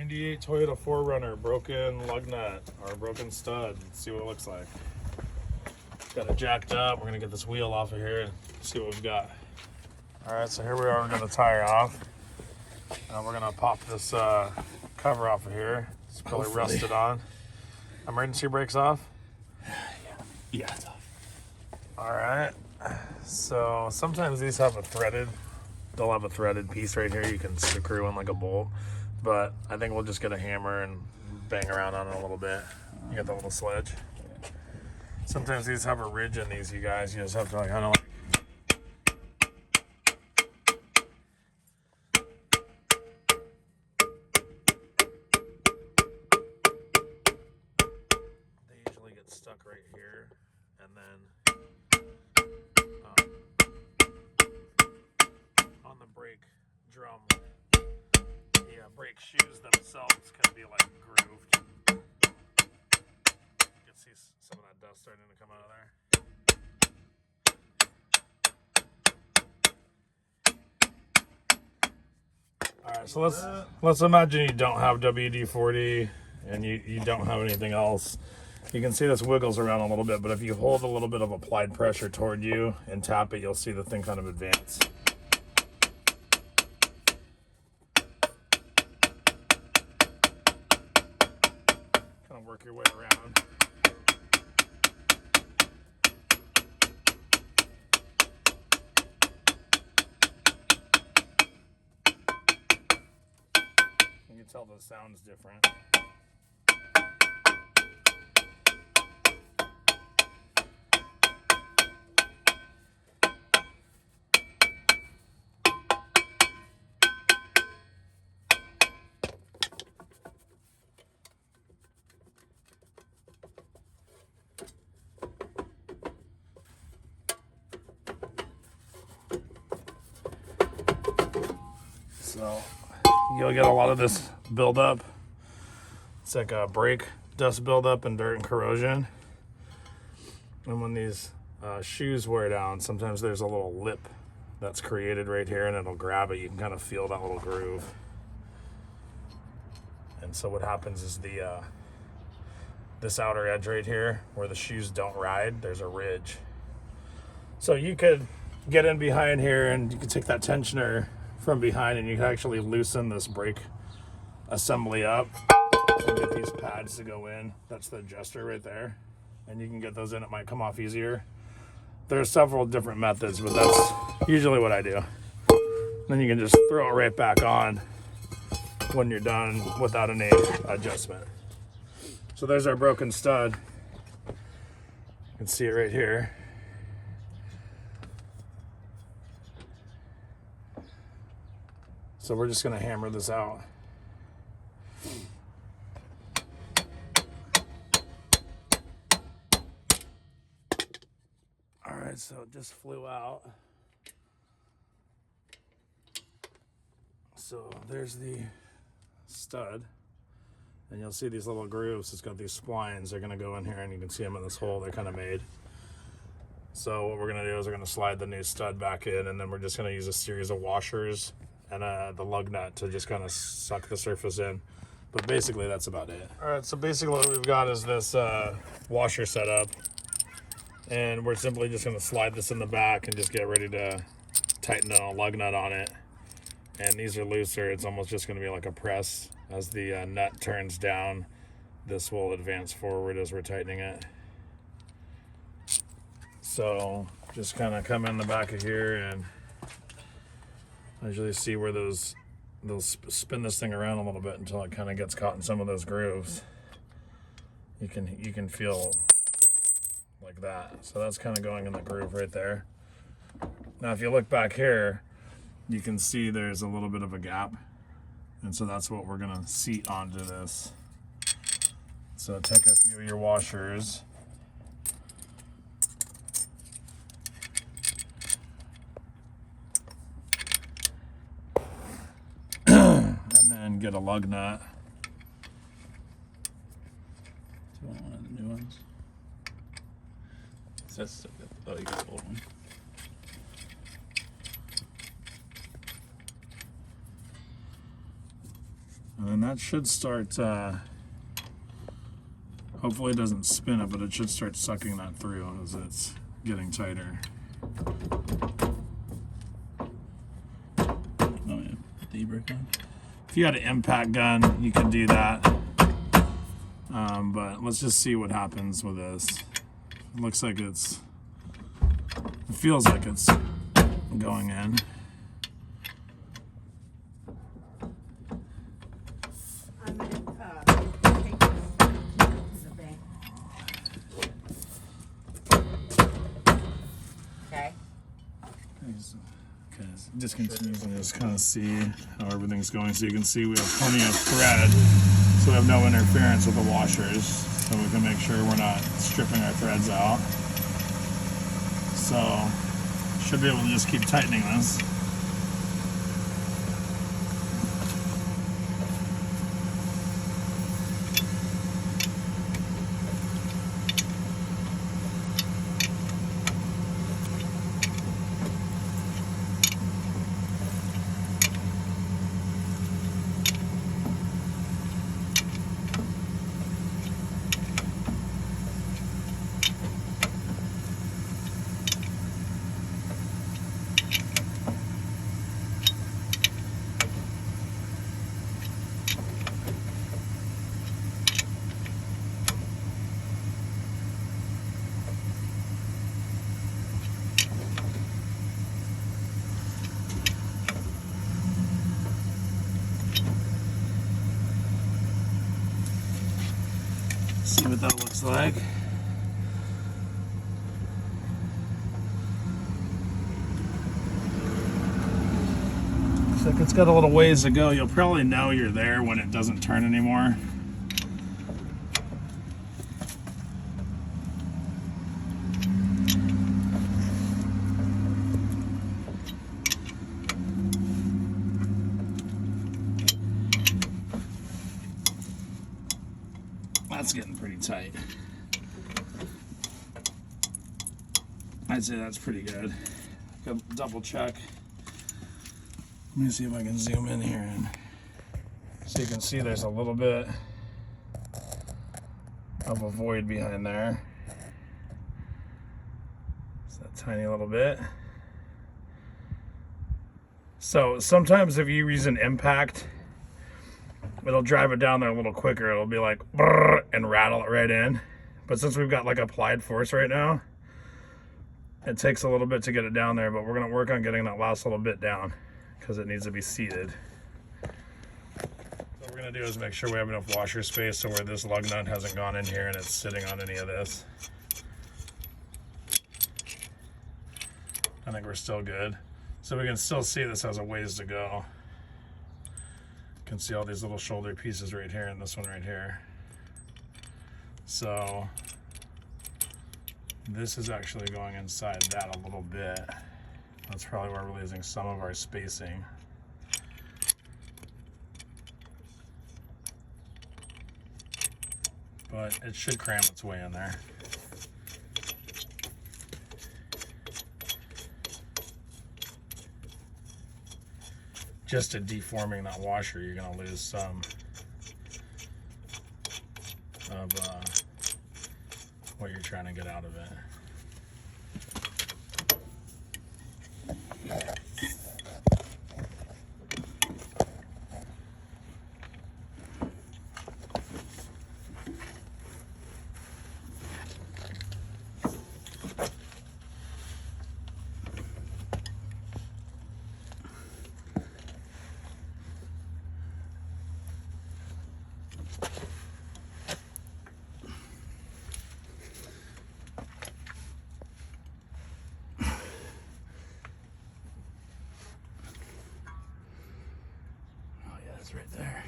98 Toyota 4Runner, broken lug nut or broken stud. Let's see what it looks like. Got it jacked up. We're gonna get this wheel off of here and see what we've got. All right, so here we are. We're gonna tire off. We're gonna pop this cover off of here. It's probably rusted on. Emergency brakes off? Yeah, it's off. All right. So sometimes these have a threaded, they'll have a threaded piece right here you can screw in like a bolt. But I think we'll just get a hammer and bang around on it a little bit. You got the little sledge. Sometimes these have a ridge in these, you guys. You just have to like, kind of like. They usually get stuck right here, and then on the brake drum, the brake shoes themselves can be like grooved. You can see some of that dust starting to come out of there. All right, so let's imagine you don't have WD-40 and you don't have anything else. You can see this wiggles around a little bit, but if you hold a little bit of applied pressure toward you and tap it, you'll see the thing kind of advance. Kind of work your way around. You can tell the sound's different. So you'll get a lot of this buildup. It's like a brake dust buildup and dirt and corrosion. And when these shoes wear down, sometimes there's a little lip that's created right here and it'll grab it. You can kind of feel that little groove. And so what happens is this outer edge right here where the shoes don't ride, there's a ridge. So you could get in behind here and you can take that tensioner from behind and you can actually loosen this brake assembly up and get these pads to go in. That's the adjuster right there, and you can get those in. It might come off easier. There's several different methods, but that's usually what I do. Then you can just throw it right back on when you're done without any adjustment. So there's our broken stud. You can see it right here. So we're just gonna hammer this out. All right, so it just flew out. So there's the stud, and you'll see these little grooves. It's got these splines. They're gonna go in here, and you can see them in this hole. They're kind of made. So what we're gonna do is we're gonna slide the new stud back in, and then we're just gonna use a series of washers and the lug nut to just kind of suck the surface in. But basically that's about it. All right, so basically what we've got is this washer setup, and we're simply just gonna slide this in the back and just get ready to tighten a lug nut on it. And these are looser. It's almost just gonna be like a press. As the nut turns down, this will advance forward as we're tightening it. So just kind of come in the back of here and I usually see where they'll spin this thing around a little bit until it kind of gets caught in some of those grooves. You can feel like that. So that's kind of going in the groove right there. Now if you look back here, you can see there's a little bit of a gap. And so that's what we're gonna seat onto this. So take a few of your washers. And get a lug nut. Do you want one of the new ones? That's still good. Oh, you got the old one. And then that should start, hopefully it doesn't spin it, but it should start sucking that through as it's getting tighter. Oh yeah, put the e-brake on. If you had an impact gun, you could do that. But let's just see what happens with this. It looks like it feels like it's going in. I'm gonna take this to the bank. Okay. Okay, just continue to just kind of see how everything's going. So you can see we have plenty of thread, so we have no interference with the washers, so we can make sure we're not stripping our threads out. So should be able to just keep tightening this. See what that looks like. Looks like it's got a little ways to go. You'll probably know you're there when it doesn't turn anymore. That's getting pretty tight. I'd say that's pretty good. Go double check. Let me see if I can zoom in here, and so you can see there's a little bit of a void behind there. It's that tiny little bit. So sometimes if you use an impact, it'll drive it down there a little quicker. It'll be like brrr, and rattle it right in. But since we've got like applied force right now, it takes a little bit to get it down there, but we're gonna work on getting that last little bit down because it needs to be seated. So what we're gonna do is make sure we have enough washer space so where this lug nut hasn't gone in here and it's sitting on any of this. I think we're still good. So we can still see this has a ways to go. You can see all these little shoulder pieces right here and this one right here. So this is actually going inside that a little bit. That's probably where we're losing some of our spacing. But it should cram its way in there. Just in deforming that washer, you're going to lose some of what you're trying to get out of it. Right there.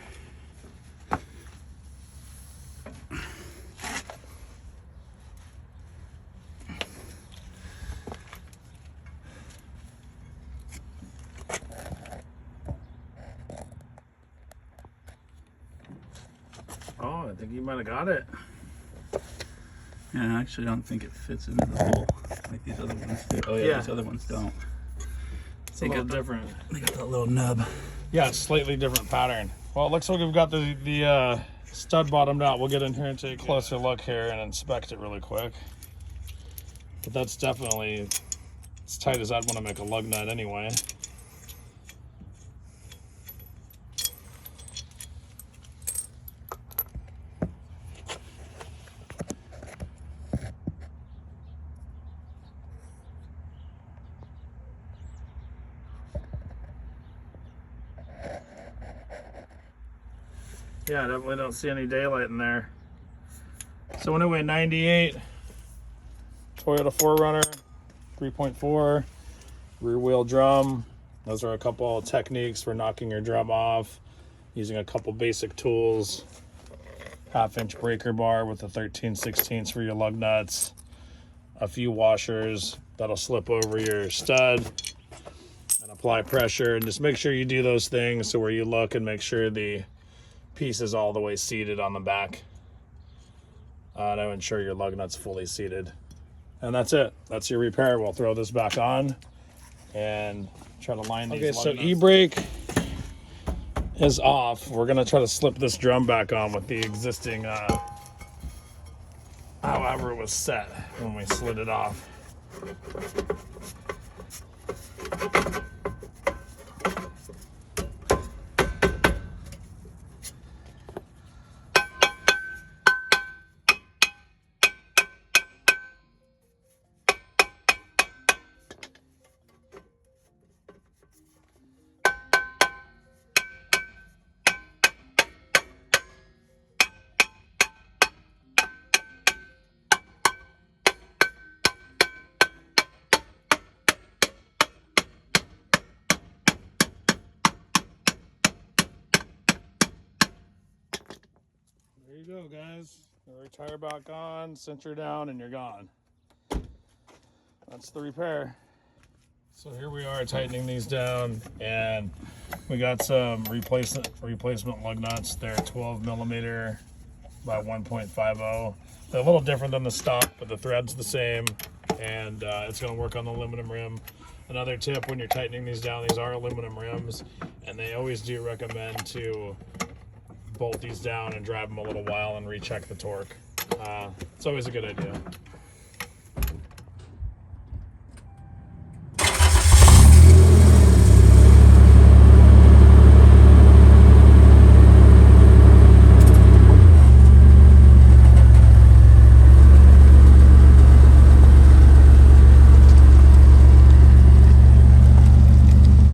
Oh, I think you might have got it. Yeah, I actually don't think it fits into the hole like these other ones do. Oh yeah, these other ones don't. It's a little different. They got that little nub. Yeah, slightly different pattern. Well, it looks like we've got the stud bottomed out. We'll get in here and take a closer look here and inspect it really quick. But that's definitely as tight as I'd want to make a lug nut anyway. Yeah, I definitely don't see any daylight in there. So anyway, 98 Toyota 4Runner, 3.4 rear wheel drum. Those are a couple of techniques for knocking your drum off using a couple basic tools. 1/2-inch breaker bar with a 13/16 for your lug nuts. A few washers that'll slip over your stud and apply pressure. And just make sure you do those things so where you look and make sure the piece is all the way seated on the back to ensure your lug nut's fully seated. And that's it. That's your repair. We'll throw this back on and try to line these lug nuts. Okay, so e-brake is off. We're gonna try to slip this drum back on with the existing however it was set when we slid it off. There you go, guys. Rear tire back on, center down, and you're gone. That's the repair. So here we are tightening these down, and we got some replacement lug nuts. They're 12 millimeter by 1.50. They're a little different than the stock, but the thread's the same, and it's going to work on the aluminum rim. Another tip when you're tightening these down, these are aluminum rims, and they always do recommend to bolt these down and drive them a little while and recheck the torque. It's always a good idea.